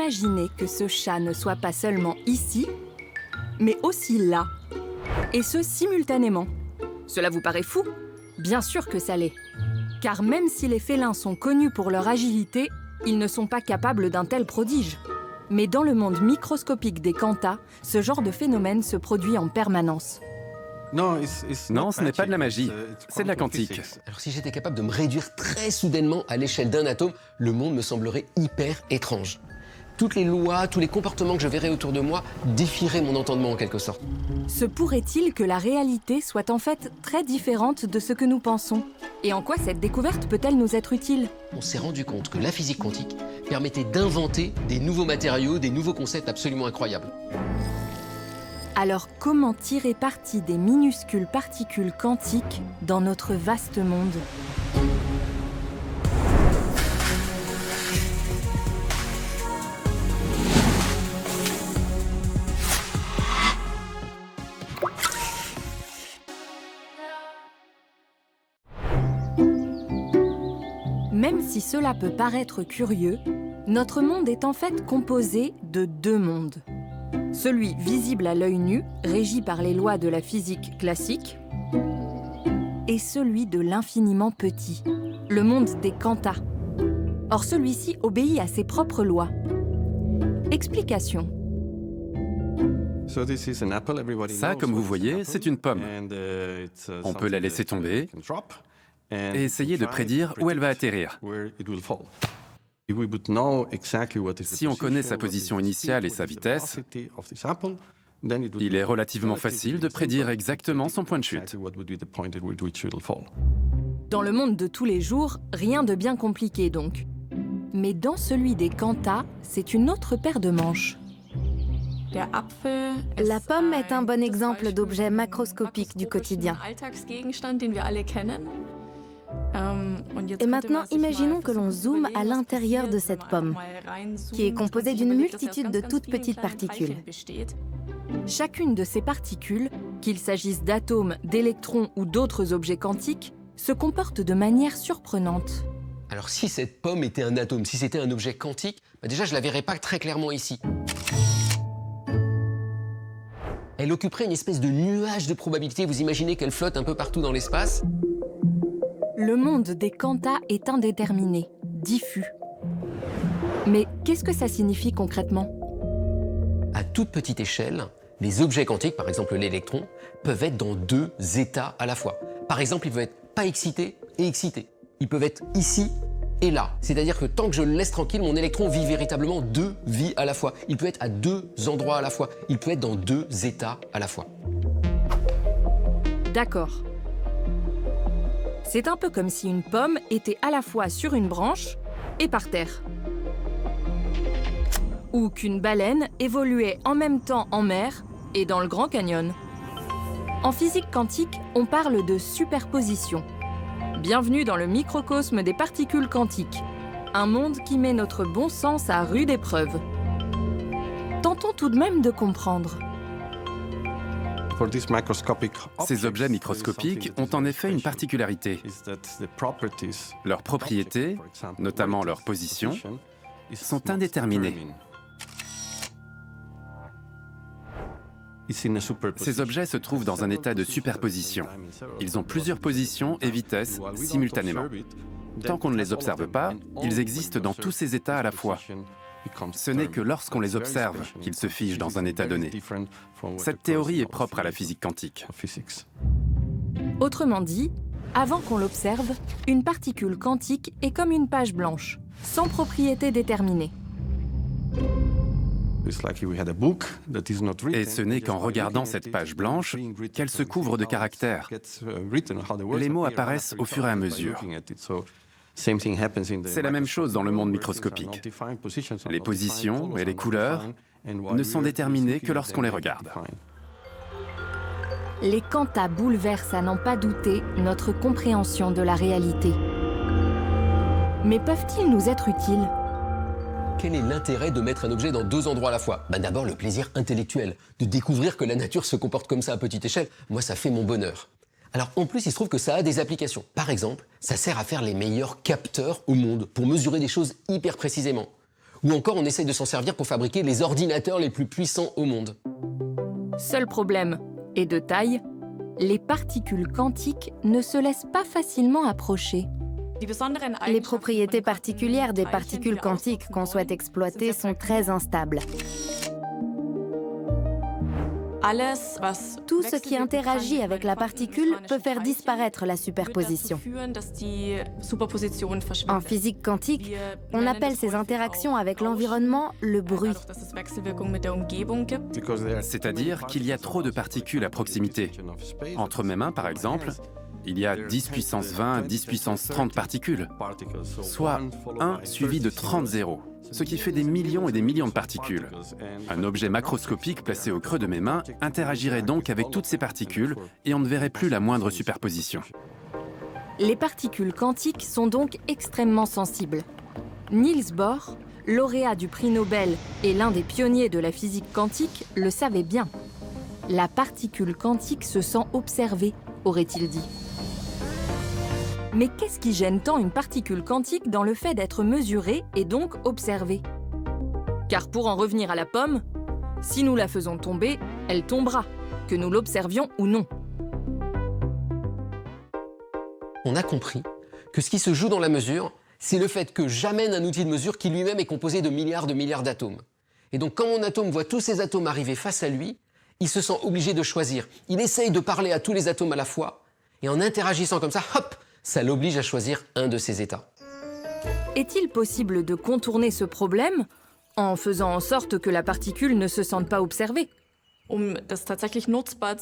Imaginez que ce chat ne soit pas seulement ici, mais aussi là. Et ce, simultanément. Cela vous paraît fou? Bien sûr que ça l'est. Car même si les félins sont connus pour leur agilité, ils ne sont pas capables d'un tel prodige. Mais dans le monde microscopique des Kanta, ce genre de phénomène se produit en permanence. Non, ce n'est pas de la magie, c'est de la quantique. Alors si j'étais capable de me réduire très soudainement à l'échelle d'un atome, le monde me semblerait hyper étrange. Toutes les lois, tous les comportements que je verrais autour de moi défieraient mon entendement en quelque sorte. Se pourrait-il que la réalité soit en fait très différente de ce que nous pensons? Et en quoi cette découverte peut-elle nous être utile? On s'est rendu compte que la physique quantique permettait d'inventer des nouveaux matériaux, des nouveaux concepts absolument incroyables. Alors comment tirer parti des minuscules particules quantiques dans notre vaste monde? Même si cela peut paraître curieux, notre monde est en fait composé de deux mondes. Celui visible à l'œil nu, régi par les lois de la physique classique, et celui de l'infiniment petit, le monde des Kanta. Or celui-ci obéit à ses propres lois. Explication. Ça, comme vous voyez, c'est une pomme. On peut la laisser tomber et essayer de prédire où elle va atterrir. Si on connaît sa position initiale et sa vitesse, il est relativement facile de prédire exactement son point de chute. Dans le monde de tous les jours, rien de bien compliqué donc. Mais dans celui des Kanta, c'est une autre paire de manches. La pomme est un bon exemple d'objet macroscopique du quotidien. Et maintenant, imaginons que l'on zoome à l'intérieur de cette pomme, qui est composée d'une multitude de toutes petites particules. Chacune de ces particules, qu'il s'agisse d'atomes, d'électrons ou d'autres objets quantiques, se comporte de manière surprenante. Alors si cette pomme était un atome, si c'était un objet quantique, déjà je la verrais pas très clairement ici. Elle occuperait une espèce de nuage de probabilité. Vous imaginez qu'elle flotte un peu partout dans l'espace? Le monde des Kanta est indéterminé, diffus. Mais qu'est-ce que ça signifie concrètement? À toute petite échelle, les objets quantiques, par exemple l'électron, peuvent être dans deux états à la fois. Par exemple, ils peuvent être pas excités et excités. Ils peuvent être ici et là. C'est-à-dire que tant que je le laisse tranquille, mon électron vit véritablement deux vies à la fois. Il peut être à deux endroits à la fois. Il peut être dans deux états à la fois. D'accord. C'est un peu comme si une pomme était à la fois sur une branche et par terre. Ou qu'une baleine évoluait en même temps en mer et dans le Grand Canyon. En physique quantique, on parle de superposition. Bienvenue dans le microcosme des particules quantiques, un monde qui met notre bon sens à rude épreuve. Tentons tout de même de comprendre. Ces objets microscopiques ont en effet une particularité. Leurs propriétés, notamment leur position, sont indéterminées. Ces objets se trouvent dans un état de superposition. Ils ont plusieurs positions et vitesses simultanément. Tant qu'on ne les observe pas, ils existent dans tous ces états à la fois. Ce n'est que lorsqu'on les observe qu'ils se figent dans un état donné. Cette théorie est propre à la physique quantique. Autrement dit, avant qu'on l'observe, une particule quantique est comme une page blanche, sans propriété déterminée. Et ce n'est qu'en regardant cette page blanche qu'elle se couvre de caractères. Les mots apparaissent au fur et à mesure. C'est la même chose dans le monde microscopique. Les positions et les couleurs ne sont déterminées que lorsqu'on les regarde. Les Kanta bouleversent à n'en pas douter notre compréhension de la réalité. Mais peuvent-ils nous être utiles? Quel est l'intérêt de mettre un objet dans deux endroits à la fois? D'abord, le plaisir intellectuel, de découvrir que la nature se comporte comme ça à petite échelle. Moi, ça fait mon bonheur. Alors, en plus, il se trouve que ça a des applications. Par exemple, ça sert à faire les meilleurs capteurs au monde, pour mesurer des choses hyper précisément. Ou encore, on essaye de s'en servir pour fabriquer les ordinateurs les plus puissants au monde. Seul problème, et de taille, les particules quantiques ne se laissent pas facilement approcher. Les propriétés particulières des particules quantiques qu'on souhaite exploiter sont très instables. Tout ce qui interagit avec la particule peut faire disparaître la superposition. En physique quantique, on appelle ces interactions avec l'environnement le bruit. C'est-à-dire qu'il y a trop de particules à proximité. Entre mes mains, par exemple, il y a 10 puissance 20, 10 puissance 30 particules, soit 1 suivi de 30 zéros, ce qui fait des millions et des millions de particules. Un objet macroscopique placé au creux de mes mains interagirait donc avec toutes ces particules et on ne verrait plus la moindre superposition. Les particules quantiques sont donc extrêmement sensibles. Niels Bohr, lauréat du prix Nobel et l'un des pionniers de la physique quantique, le savait bien. La particule quantique se sent observée, aurait-il dit. Mais qu'est-ce qui gêne tant une particule quantique dans le fait d'être mesurée et donc observée? Car pour en revenir à la pomme, si nous la faisons tomber, elle tombera, que nous l'observions ou non. On a compris que ce qui se joue dans la mesure, c'est le fait que j'amène un outil de mesure qui lui-même est composé de milliards d'atomes. Et donc quand mon atome voit tous ces atomes arriver face à lui, il se sent obligé de choisir. Il essaye de parler à tous les atomes à la fois, et en interagissant comme ça, hop, ça l'oblige à choisir un de ces états. Est-il possible de contourner ce problème en faisant en sorte que la particule ne se sente pas observée?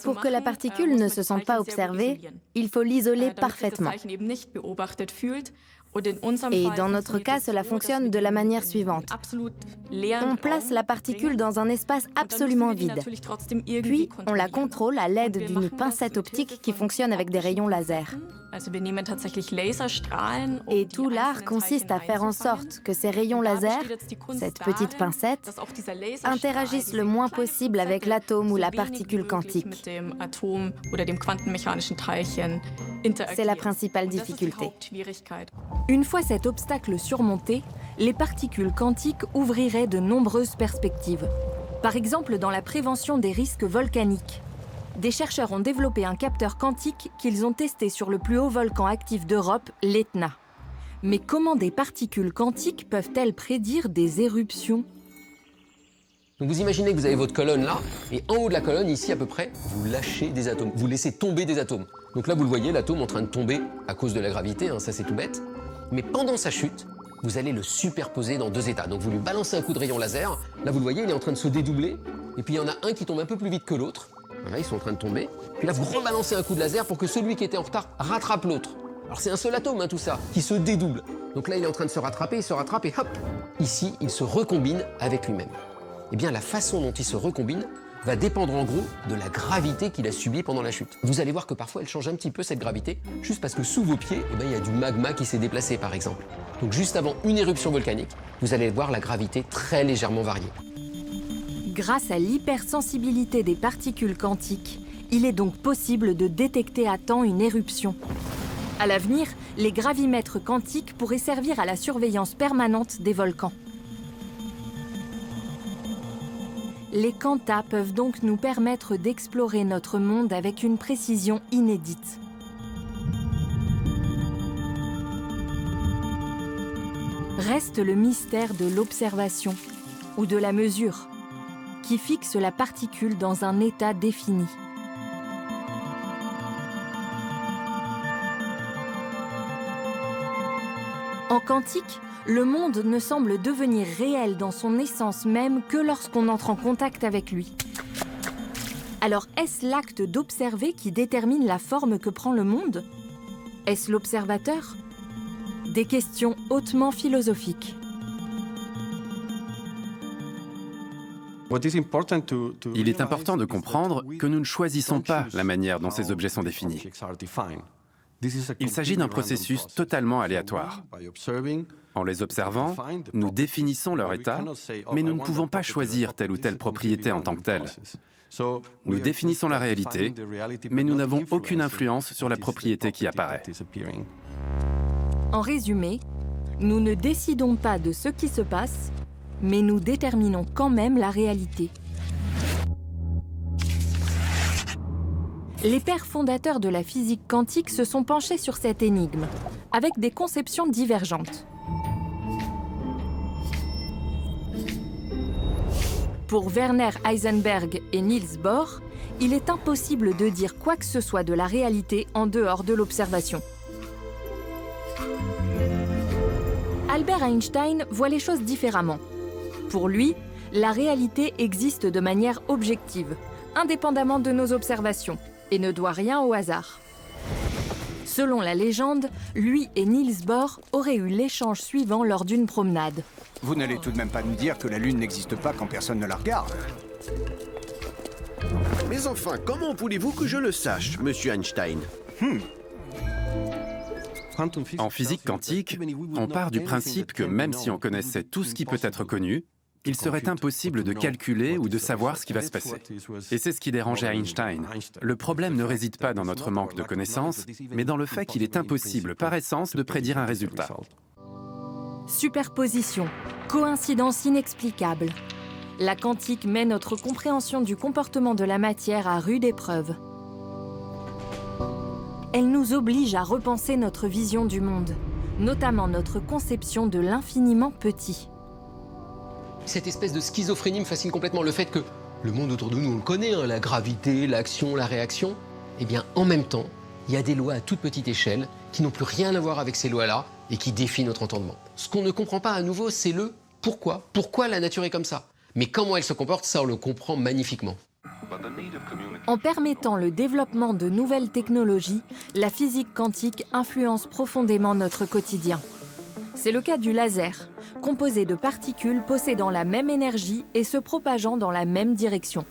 Pour que la particule ne se sente pas observée, il faut l'isoler parfaitement. Et dans notre cas, cela fonctionne de la manière suivante. On place la particule dans un espace absolument vide. Puis, on la contrôle à l'aide d'une pincette optique qui fonctionne avec des rayons laser. Et tout l'art consiste à faire en sorte que ces rayons laser, cette petite pincette, interagissent le moins possible avec l'atome ou la particule quantique. C'est la principale difficulté. Une fois cet obstacle surmonté, les particules quantiques ouvriraient de nombreuses perspectives. Par exemple, dans la prévention des risques volcaniques. Des chercheurs ont développé un capteur quantique qu'ils ont testé sur le plus haut volcan actif d'Europe, l'Etna. Mais comment des particules quantiques peuvent-elles prédire des éruptions? Donc vous imaginez que vous avez votre colonne là, et en haut de la colonne, ici à peu près, vous lâchez des atomes, vous laissez tomber des atomes. Donc là, vous le voyez, l'atome en train de tomber à cause de la gravité, hein, ça c'est tout bête. Mais pendant sa chute, vous allez le superposer dans deux états. Donc vous lui balancez un coup de rayon laser, là vous le voyez, il est en train de se dédoubler, et puis il y en a un qui tombe un peu plus vite que l'autre. Voilà, ils sont en train de tomber. Puis là, vous rebalancez un coup de laser pour que celui qui était en retard rattrape l'autre. Alors c'est un seul atome, hein, tout ça, qui se dédouble. Donc là, il est en train de se rattraper, il se rattrape et hop, ici, il se recombine avec lui-même. Eh bien, la façon dont il se recombine va dépendre en gros de la gravité qu'il a subie pendant la chute. Vous allez voir que parfois, elle change un petit peu cette gravité, juste parce que sous vos pieds, eh bien, il y a du magma qui s'est déplacé, par exemple. Donc juste avant une éruption volcanique, vous allez voir la gravité très légèrement varier. Grâce à l'hypersensibilité des particules quantiques, il est donc possible de détecter à temps une éruption. À l'avenir, les gravimètres quantiques pourraient servir à la surveillance permanente des volcans. Les quantas peuvent donc nous permettre d'explorer notre monde avec une précision inédite. Reste le mystère de l'observation ou de la mesure, qui fixe la particule dans un état défini. En quantique, le monde ne semble devenir réel dans son essence même que lorsqu'on entre en contact avec lui. Alors, est-ce l'acte d'observer qui détermine la forme que prend le monde? Est-ce l'observateur? Des questions hautement philosophiques. Il est important de comprendre que nous ne choisissons pas la manière dont ces objets sont définis. Il s'agit d'un processus totalement aléatoire. En les observant, nous définissons leur état, mais nous ne pouvons pas choisir telle ou telle propriété en tant que telle. Nous définissons la réalité, mais nous n'avons aucune influence sur la propriété qui apparaît. En résumé, nous ne décidons pas de ce qui se passe, mais nous déterminons quand même la réalité. Les pères fondateurs de la physique quantique se sont penchés sur cette énigme, avec des conceptions divergentes. Pour Werner Heisenberg et Niels Bohr, il est impossible de dire quoi que ce soit de la réalité en dehors de l'observation. Albert Einstein voit les choses différemment. Pour lui, la réalité existe de manière objective, indépendamment de nos observations, et ne doit rien au hasard. Selon la légende, lui et Niels Bohr auraient eu l'échange suivant lors d'une promenade. Vous n'allez tout de même pas nous dire que la Lune n'existe pas quand personne ne la regarde. Mais enfin, comment voulez-vous que je le sache, monsieur Einstein? En physique quantique, on part du principe que même si on connaissait tout ce qui peut être connu, il serait impossible de calculer ou de savoir ce qui va se passer. Et c'est ce qui dérangeait Einstein. Le problème ne réside pas dans notre manque de connaissances, mais dans le fait qu'il est impossible par essence de prédire un résultat. Superposition, coïncidence inexplicable. La quantique met notre compréhension du comportement de la matière à rude épreuve. Elle nous oblige à repenser notre vision du monde, notamment notre conception de l'infiniment petit. Cette espèce de schizophrénie me fascine complètement. Le fait que le monde autour de nous, on le connaît, hein, la gravité, l'action, la réaction. Eh bien, en même temps, il y a des lois à toute petite échelle qui n'ont plus rien à voir avec ces lois-là et qui défient notre entendement. Ce qu'on ne comprend pas à nouveau, c'est le pourquoi. Pourquoi la nature est comme ça? Mais comment elle se comporte, ça, on le comprend magnifiquement. En permettant le développement de nouvelles technologies, la physique quantique influence profondément notre quotidien. C'est le cas du laser, composé de particules possédant la même énergie et se propageant dans la même direction.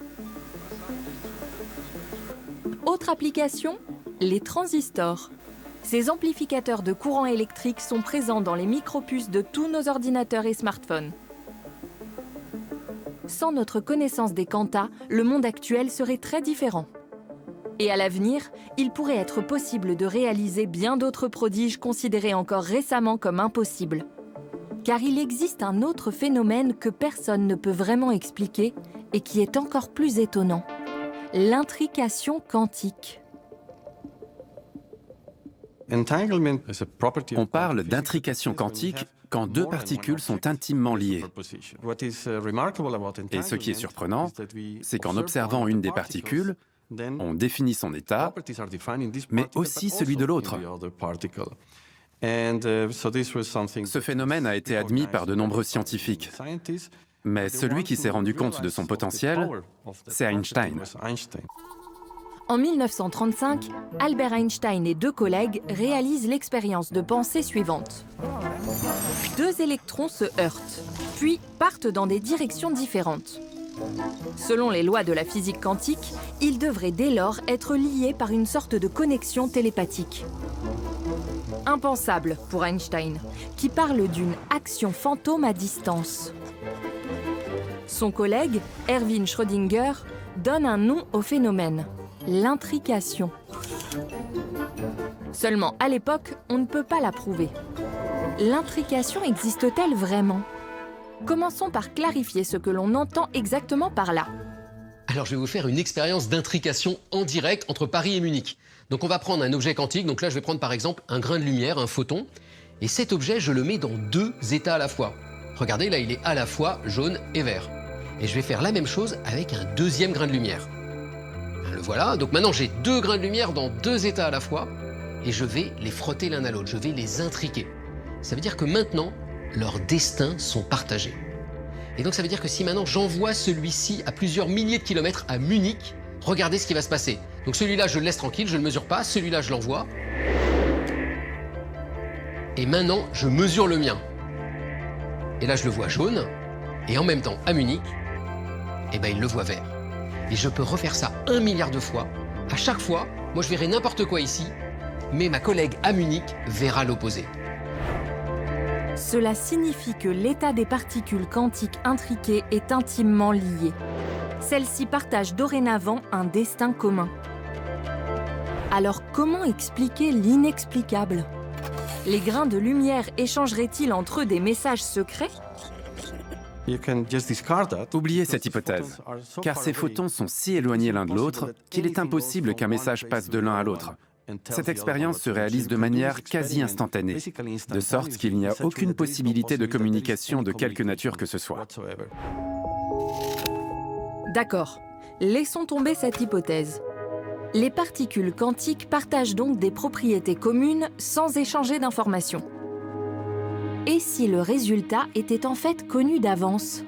Autre application, les transistors. Ces amplificateurs de courant électrique sont présents dans les micropuces de tous nos ordinateurs et smartphones. Sans notre connaissance des quantas, le monde actuel serait très différent. Et à l'avenir, il pourrait être possible de réaliser bien d'autres prodiges considérés encore récemment comme impossibles. Car il existe un autre phénomène que personne ne peut vraiment expliquer et qui est encore plus étonnant. L'intrication quantique. On parle d'intrication quantique quand deux particules sont intimement liées. Et ce qui est surprenant, c'est qu'en observant une des particules, on définit son état, mais aussi celui de l'autre. Ce phénomène a été admis par de nombreux scientifiques. Mais celui qui s'est rendu compte de son potentiel, c'est Einstein. En 1935, Albert Einstein et deux collègues réalisent l'expérience de pensée suivante. Deux électrons se heurtent, puis partent dans des directions différentes. Selon les lois de la physique quantique, ils devraient dès lors être liés par une sorte de connexion télépathique. Impensable pour Einstein, qui parle d'une action fantôme à distance. Son collègue, Erwin Schrödinger, donne un nom au phénomène, l'intrication. Seulement, à l'époque, on ne peut pas la prouver. L'intrication existe-t-elle vraiment? Commençons par clarifier ce que l'on entend exactement par là. Alors je vais vous faire une expérience d'intrication en direct entre Paris et Munich. Donc on va prendre un objet quantique, donc là je vais prendre par exemple un grain de lumière, un photon, et cet objet je le mets dans deux états à la fois. Regardez, là il est à la fois jaune et vert. Et je vais faire la même chose avec un deuxième grain de lumière. Le voilà, donc maintenant j'ai deux grains de lumière dans deux états à la fois, et je vais les frotter l'un à l'autre, je vais les intriquer. Ça veut dire que maintenant, leurs destins sont partagés. Et donc ça veut dire que si maintenant j'envoie celui-ci à plusieurs milliers de kilomètres à Munich, regardez ce qui va se passer. Donc celui-là, je le laisse tranquille, je ne le mesure pas, celui-là, je l'envoie. Et maintenant, je mesure le mien. Et là, je le vois jaune, et en même temps, à Munich, eh ben, il le voit vert. Et je peux refaire ça 1 milliard de fois. À chaque fois, moi je verrai n'importe quoi ici, mais ma collègue à Munich verra l'opposé. Cela signifie que l'état des particules quantiques intriquées est intimement lié. Celles-ci partagent dorénavant un destin commun. Alors comment expliquer l'inexplicable? Les grains de lumière échangeraient-ils entre eux des messages secrets? Oubliez cette hypothèse, car ces photons sont si éloignés l'un de l'autre qu'il est impossible qu'un message passe de l'un à l'autre. Cette expérience se réalise de manière quasi instantanée, de sorte qu'il n'y a aucune possibilité de communication de quelque nature que ce soit. D'accord, laissons tomber cette hypothèse. Les particules quantiques partagent donc des propriétés communes sans échanger d'informations. Et si le résultat était en fait connu d'avance ?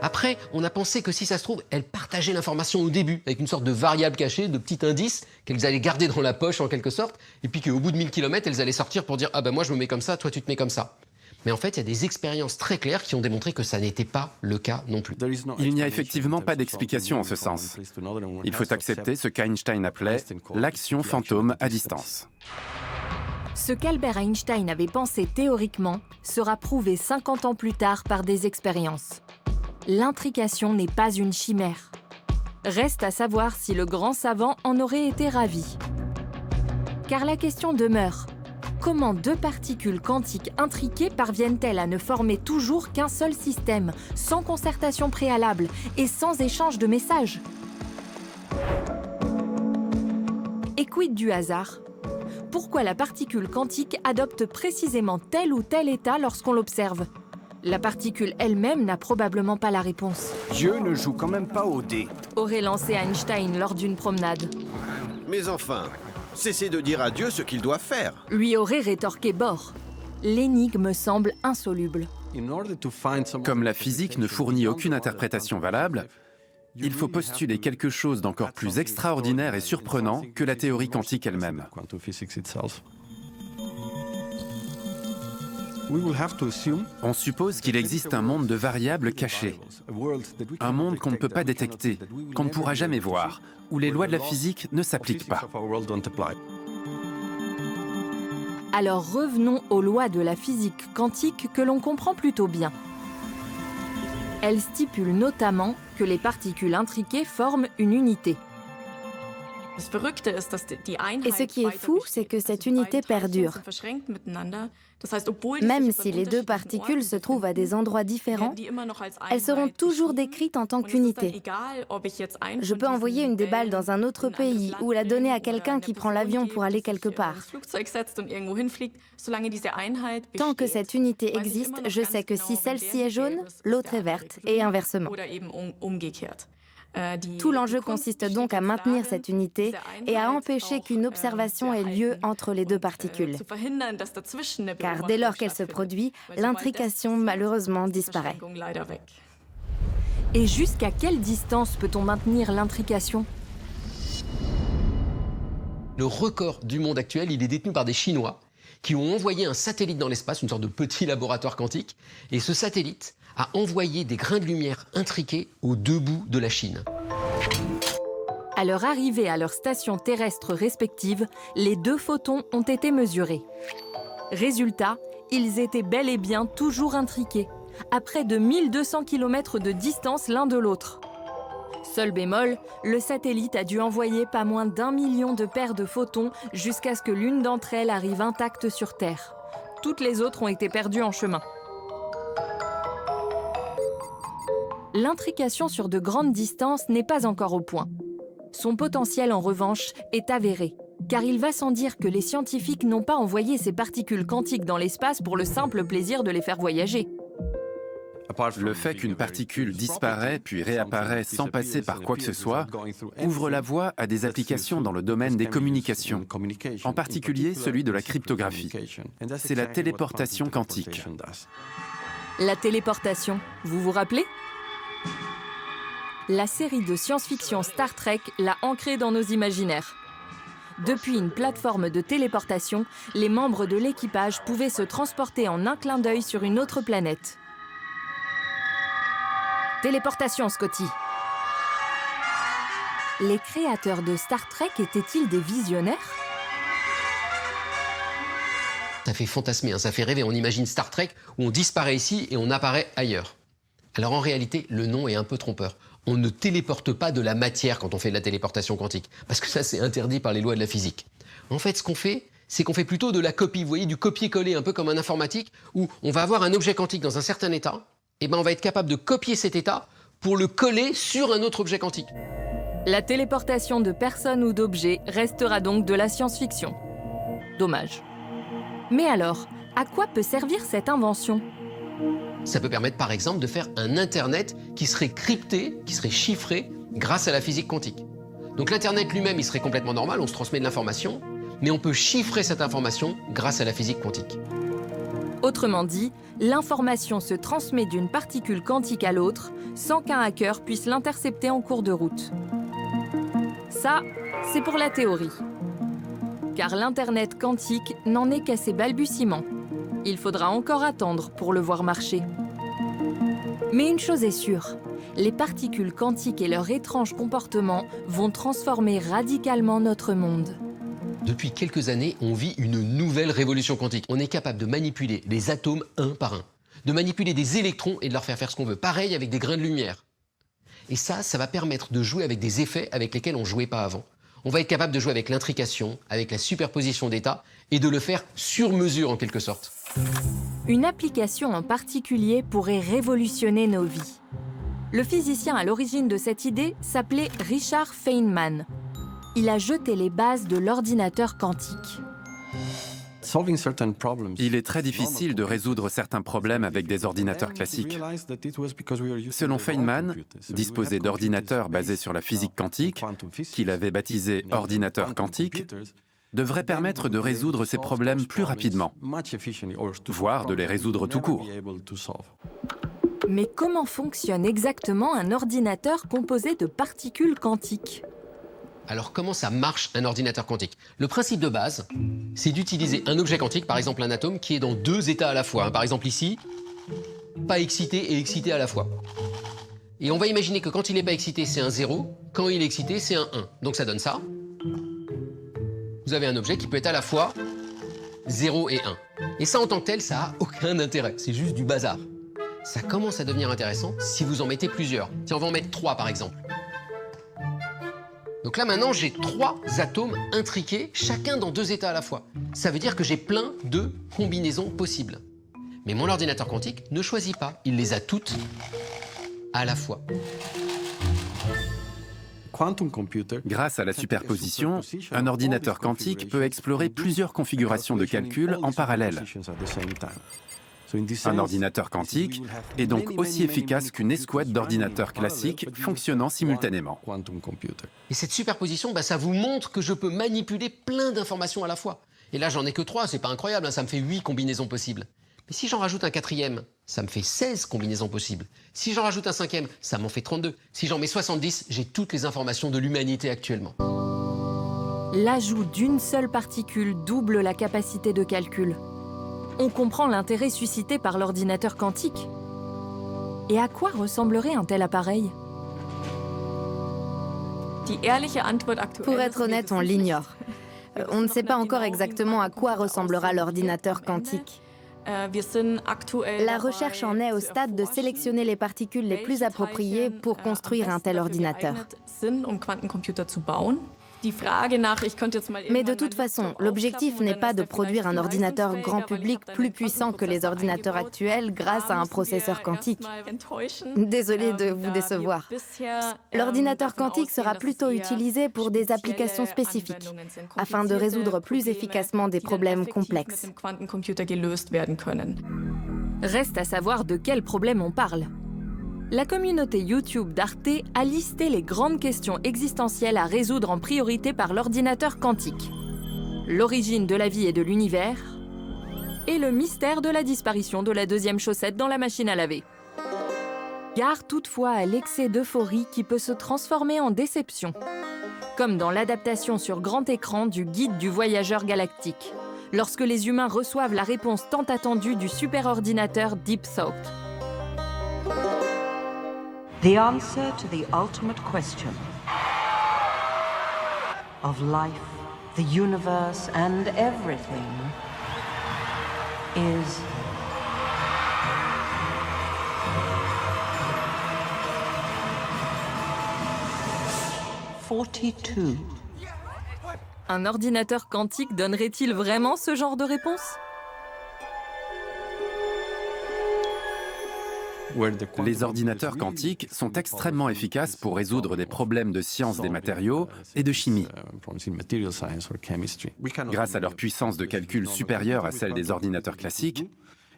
Après, on a pensé que si ça se trouve, elles partageaient l'information au début, avec une sorte de variable cachée, de petit indice, qu'elles allaient garder dans la poche en quelque sorte, et puis qu'au bout de 1000 km, elles allaient sortir pour dire « Ah ben moi je me mets comme ça, toi tu te mets comme ça ». Mais en fait, il y a des expériences très claires qui ont démontré que ça n'était pas le cas non plus. Il n'y a effectivement pas d'explication en ce sens. Il faut accepter ce qu'Einstein appelait l'action fantôme à distance. Ce qu'Albert Einstein avait pensé théoriquement sera prouvé 50 ans plus tard par des expériences. L'intrication n'est pas une chimère. Reste à savoir si le grand savant en aurait été ravi. Car la question demeure, comment deux particules quantiques intriquées parviennent-elles à ne former toujours qu'un seul système, sans concertation préalable et sans échange de messages ? Et quid du hasard ? Pourquoi la particule quantique adopte précisément tel ou tel état lorsqu'on l'observe ? La particule elle-même n'a probablement pas la réponse. Dieu ne joue quand même pas au dé. Aurait lancé Einstein lors d'une promenade. Mais enfin, cessez de dire à Dieu ce qu'il doit faire. Lui aurait rétorqué Bohr. L'énigme semble insoluble. Comme la physique ne fournit aucune interprétation valable, il faut postuler quelque chose d'encore plus extraordinaire et surprenant que la théorie quantique elle-même. On suppose qu'il existe un monde de variables cachées, un monde qu'on ne peut pas détecter, qu'on ne pourra jamais voir, où les lois de la physique ne s'appliquent pas. Alors revenons aux lois de la physique quantique que l'on comprend plutôt bien. Elles stipulent notamment que les particules intriquées forment une unité. Et ce qui est fou, c'est que cette unité perdure. Même si les deux particules se trouvent à des endroits différents, elles seront toujours décrites en tant qu'unité. Je peux envoyer une des balles dans un autre pays ou la donner à quelqu'un qui prend l'avion pour aller quelque part. Tant que cette unité existe, je sais que si celle-ci est jaune, l'autre est verte, et inversement. Tout l'enjeu consiste donc à maintenir cette unité et à empêcher qu'une observation ait lieu entre les deux particules. Car dès lors qu'elle se produit, l'intrication malheureusement disparaît. Et jusqu'à quelle distance peut-on maintenir l'intrication ? Le record du monde actuel, il est détenu par des Chinois qui ont envoyé un satellite dans l'espace, une sorte de petit laboratoire quantique, et ce satellite a envoyé des grains de lumière intriqués aux deux bouts de la Chine. À leur arrivée à leurs stations terrestres respectives, les deux photons ont été mesurés. Résultat, ils étaient bel et bien toujours intriqués, à près de 1200 km de distance l'un de l'autre. Seul bémol, le satellite a dû envoyer pas moins d'1 million de paires de photons jusqu'à ce que l'une d'entre elles arrive intacte sur Terre. Toutes les autres ont été perdues en chemin. L'intrication sur de grandes distances n'est pas encore au point. Son potentiel, en revanche, est avéré, car il va sans dire que les scientifiques n'ont pas envoyé ces particules quantiques dans l'espace pour le simple plaisir de les faire voyager. Le fait qu'une particule disparaît puis réapparaît sans passer par quoi que ce soit ouvre la voie à des applications dans le domaine des communications, en particulier celui de la cryptographie. C'est la téléportation quantique. La téléportation, vous vous rappelez ? La série de science-fiction Star Trek l'a ancrée dans nos imaginaires. Depuis une plateforme de téléportation, les membres de l'équipage pouvaient se transporter en un clin d'œil sur une autre planète. Téléportation, Scotty. Les créateurs de Star Trek étaient-ils des visionnaires ? Ça fait fantasmer, ça fait rêver. On imagine Star Trek où on disparaît ici et on apparaît ailleurs. Alors en réalité, le nom est un peu trompeur. On ne téléporte pas de la matière quand on fait de la téléportation quantique, parce que ça, c'est interdit par les lois de la physique. En fait, ce qu'on fait, c'est qu'on fait plutôt de la copie, vous voyez, du copier-coller, un peu comme en informatique, où on va avoir un objet quantique dans un certain état, on va être capable de copier cet état pour le coller sur un autre objet quantique. La téléportation de personnes ou d'objets restera donc de la science-fiction. Dommage. Mais alors, à quoi peut servir cette invention ? Ça peut permettre par exemple de faire un Internet qui serait crypté, qui serait chiffré grâce à la physique quantique. Donc l'Internet lui-même, il serait complètement normal, on se transmet de l'information, mais on peut chiffrer cette information grâce à la physique quantique. Autrement dit, l'information se transmet d'une particule quantique à l'autre sans qu'un hacker puisse l'intercepter en cours de route. Ça, c'est pour la théorie. Car l'Internet quantique n'en est qu'à ses balbutiements. Il faudra encore attendre pour le voir marcher. Mais une chose est sûre, les particules quantiques et leur étrange comportement vont transformer radicalement notre monde. Depuis quelques années, on vit une nouvelle révolution quantique. On est capable de manipuler les atomes un par un, de manipuler des électrons et de leur faire ce qu'on veut. Pareil avec des grains de lumière. Et ça va permettre de jouer avec des effets avec lesquels on ne jouait pas avant. On va être capable de jouer avec l'intrication, avec la superposition d'états, et de le faire sur mesure en quelque sorte. Une application en particulier pourrait révolutionner nos vies. Le physicien à l'origine de cette idée s'appelait Richard Feynman. Il a jeté les bases de l'ordinateur quantique. Il est très difficile de résoudre certains problèmes avec des ordinateurs classiques. Selon Feynman, disposer d'ordinateurs basés sur la physique quantique, qu'il avait baptisé ordinateurs quantiques, devrait permettre de résoudre ces problèmes plus rapidement, voire de les résoudre tout court. Mais comment fonctionne exactement un ordinateur composé de particules quantiques ? Alors comment ça marche un ordinateur quantique ? Le principe de base, c'est d'utiliser un objet quantique, par exemple un atome, qui est dans deux états à la fois. Par exemple ici, pas excité et excité à la fois. Et on va imaginer que quand il n'est pas excité, c'est un 0, quand il est excité, c'est un 1. Donc ça donne ça. Vous avez un objet qui peut être à la fois 0 et 1. Et ça, en tant que tel, ça n'a aucun intérêt. C'est juste du bazar. Ça commence à devenir intéressant si vous en mettez plusieurs. Tiens, on va en mettre 3, par exemple. Donc là, maintenant, j'ai 3 atomes intriqués, chacun dans 2 états à la fois. Ça veut dire que j'ai plein de combinaisons possibles. Mais mon ordinateur quantique ne choisit pas. Il les a toutes à la fois. Grâce à la superposition, un ordinateur quantique peut explorer plusieurs configurations de calcul en parallèle. Un ordinateur quantique est donc aussi efficace qu'une escouade d'ordinateurs classiques fonctionnant simultanément. Et cette superposition, ça vous montre que je peux manipuler plein d'informations à la fois. Et là, j'en ai que 3, c'est pas incroyable, ça me fait 8 combinaisons possibles. Mais si j'en rajoute un 4e, ça me fait 16 combinaisons possibles. Si j'en rajoute un 5e, ça m'en fait 32. Si j'en mets 70, j'ai toutes les informations de l'humanité actuellement. L'ajout d'une seule particule double la capacité de calcul. On comprend l'intérêt suscité par l'ordinateur quantique. Et à quoi ressemblerait un tel appareil ? Pour être honnête, on l'ignore. On ne sait pas encore exactement à quoi ressemblera l'ordinateur quantique. La recherche en est au stade de sélectionner les particules les plus appropriées pour construire un tel ordinateur. Mais de toute façon, l'objectif n'est pas de produire un ordinateur grand public plus puissant que les ordinateurs actuels grâce à un processeur quantique. Désolée de vous décevoir. L'ordinateur quantique sera plutôt utilisé pour des applications spécifiques, afin de résoudre plus efficacement des problèmes complexes. Reste à savoir de quel problème on parle. La communauté YouTube d'Arte a listé les grandes questions existentielles à résoudre en priorité par l'ordinateur quantique. L'origine de la vie et de l'univers, et le mystère de la disparition de la deuxième chaussette dans la machine à laver. Gare toutefois à l'excès d'euphorie qui peut se transformer en déception, comme dans l'adaptation sur grand écran du Guide du voyageur galactique, lorsque les humains reçoivent la réponse tant attendue du superordinateur Deep Thought. The answer to the ultimate question of life, the universe, and everything is 42. Un ordinateur quantique donnerait-il vraiment ce genre de réponse ? Les ordinateurs quantiques sont extrêmement efficaces pour résoudre des problèmes de science des matériaux et de chimie. Grâce à leur puissance de calcul supérieure à celle des ordinateurs classiques,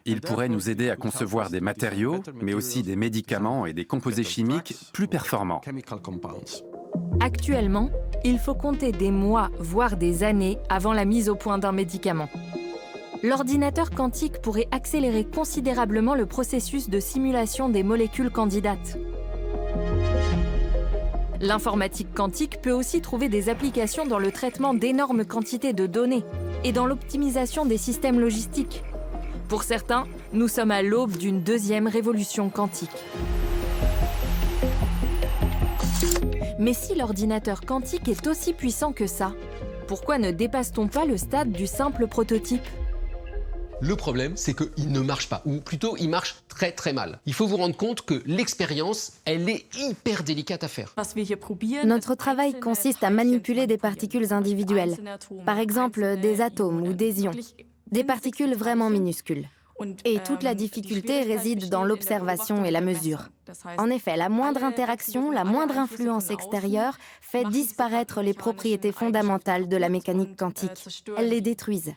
ils pourraient nous aider à concevoir des matériaux, mais aussi des médicaments et des composés chimiques plus performants. Actuellement, il faut compter des mois, voire des années, avant la mise au point d'un médicament. L'ordinateur quantique pourrait accélérer considérablement le processus de simulation des molécules candidates. L'informatique quantique peut aussi trouver des applications dans le traitement d'énormes quantités de données et dans l'optimisation des systèmes logistiques. Pour certains, nous sommes à l'aube d'une deuxième révolution quantique. Mais si l'ordinateur quantique est aussi puissant que ça, pourquoi ne dépasse-t-on pas le stade du simple prototype ? Le problème, c'est qu'il ne marche pas, ou plutôt, il marche très très mal. Il faut vous rendre compte que l'expérience, elle est hyper délicate à faire. Notre travail consiste à manipuler des particules individuelles, par exemple des atomes ou des ions, des particules vraiment minuscules. Et toute la difficulté réside dans l'observation et la mesure. En effet, la moindre interaction, la moindre influence extérieure fait disparaître les propriétés fondamentales de la mécanique quantique. Elles les détruisent.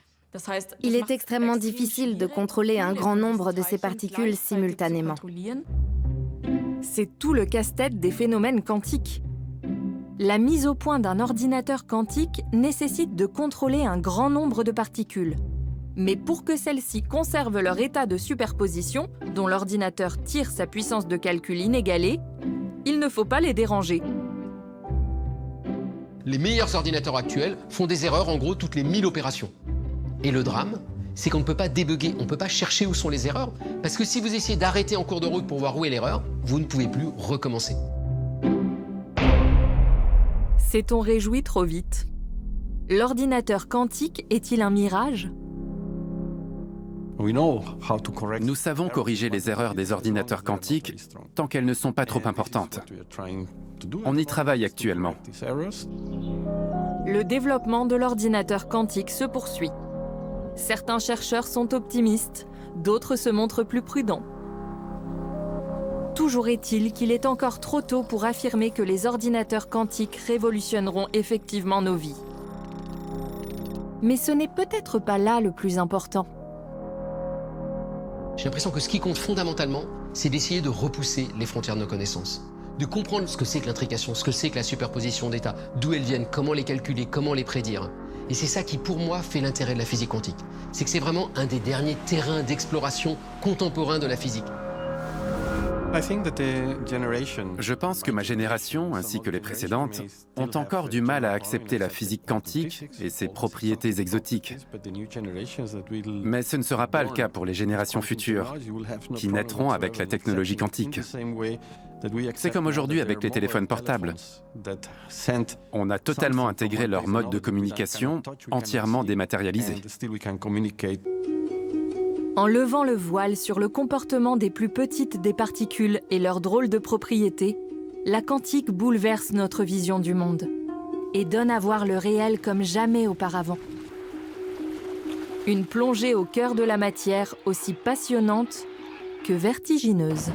Il est extrêmement difficile de contrôler un grand nombre de ces particules simultanément. C'est tout le casse-tête des phénomènes quantiques. La mise au point d'un ordinateur quantique nécessite de contrôler un grand nombre de particules. Mais pour que celles-ci conservent leur état de superposition, dont l'ordinateur tire sa puissance de calcul inégalée, il ne faut pas les déranger. Les meilleurs ordinateurs actuels font des erreurs en gros toutes les 1000 opérations. Et le drame, c'est qu'on ne peut pas débugger, on ne peut pas chercher où sont les erreurs, parce que si vous essayez d'arrêter en cours de route pour voir où est l'erreur, vous ne pouvez plus recommencer. S'est-on réjoui trop vite? L'ordinateur quantique est-il un mirage? Nous savons corriger les erreurs des ordinateurs quantiques tant qu'elles ne sont pas trop importantes. On y travaille actuellement. Le développement de l'ordinateur quantique se poursuit. Certains chercheurs sont optimistes, d'autres se montrent plus prudents. Toujours est-il qu'il est encore trop tôt pour affirmer que les ordinateurs quantiques révolutionneront effectivement nos vies. Mais ce n'est peut-être pas là le plus important. J'ai l'impression que ce qui compte fondamentalement, c'est d'essayer de repousser les frontières de nos connaissances, de comprendre ce que c'est que l'intrication, ce que c'est que la superposition d'états, d'où elles viennent, comment les calculer, comment les prédire. Et c'est ça qui, pour moi, fait l'intérêt de la physique quantique. C'est que c'est vraiment un des derniers terrains d'exploration contemporains de la physique. Je pense que ma génération, ainsi que les précédentes, ont encore du mal à accepter la physique quantique et ses propriétés exotiques. Mais ce ne sera pas le cas pour les générations futures, qui naîtront avec la technologie quantique. C'est comme aujourd'hui avec les téléphones portables. On a totalement intégré leur mode de communication, entièrement dématérialisé. En levant le voile sur le comportement des plus petites des particules et leurs drôles de propriétés, la quantique bouleverse notre vision du monde et donne à voir le réel comme jamais auparavant. Une plongée au cœur de la matière aussi passionnante que vertigineuse.